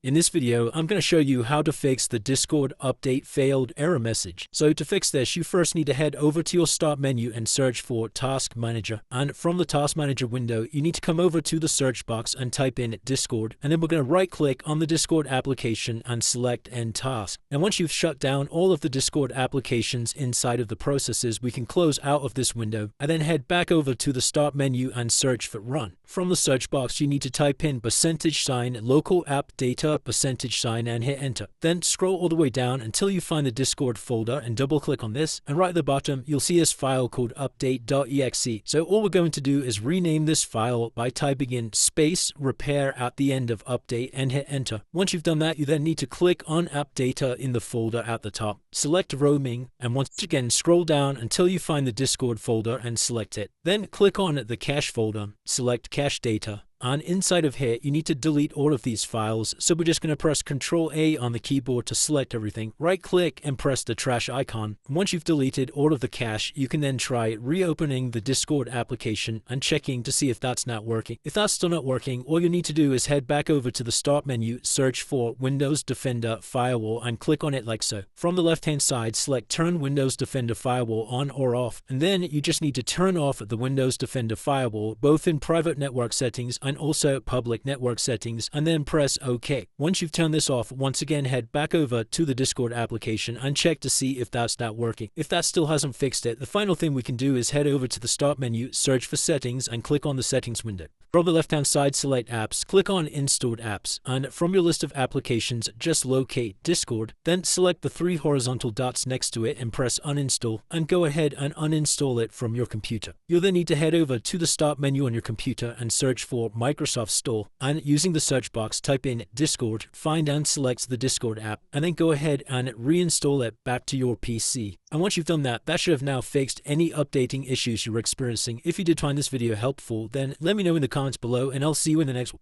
In this video, I'm going to show you how to fix the Discord update failed error message. So to fix this, you first need to head over to your start menu and search for Task Manager. And from the Task Manager window, you need to come over to the search box and type in Discord. And then we're going to right click on the Discord application and select End Task. And once you've shut down all of the Discord applications inside of the processes, we can close out of this window and then head back over to the start menu and search for Run. From the search box, you need to type in $, local app data, $, and hit enter. Then scroll all the way down until you find the Discord folder and double click on this, and right at the bottom you'll see this file called update.exe. So all we're going to do is rename this file by typing in space repair at the end of update and hit enter. Once you've done that, you then need to click on app data in the folder at the top, select roaming, and once again scroll down until you find the Discord folder and select it. Then click on the cache folder, select cache data. And inside of here, you need to delete all of these files. So we're just going to press Ctrl A on the keyboard to select everything. Right click and press the trash icon. Once you've deleted all of the cache, you can then try reopening the Discord application and checking to see if that's not working. If that's still not working, all you need to do is head back over to the start menu, search for Windows Defender Firewall and click on it like so. From the left hand side, select Turn Windows Defender Firewall on or off. And then you just need to turn off the Windows Defender Firewall, both in private network settings and also public network settings, and then press OK. Once you've turned this off, once again head back over to the Discord application and check to see if that's not working. If that still hasn't fixed it, the final thing we can do is head over to the start menu, search for settings, and click on the settings window. From the left hand side, select apps, click on installed apps, and from your list of applications, just locate Discord, then select the 3 horizontal dots next to it and press uninstall, and go ahead and uninstall it from your computer. You'll then need to head over to the start menu on your computer and search for Microsoft Store, and using the search box, type in Discord, find and select the Discord app, and then go ahead and reinstall it back to your PC. And once you've done that, that should have now fixed any updating issues you were experiencing. If you did find this video helpful, then let me know in the comments below, and I'll see you in the next one.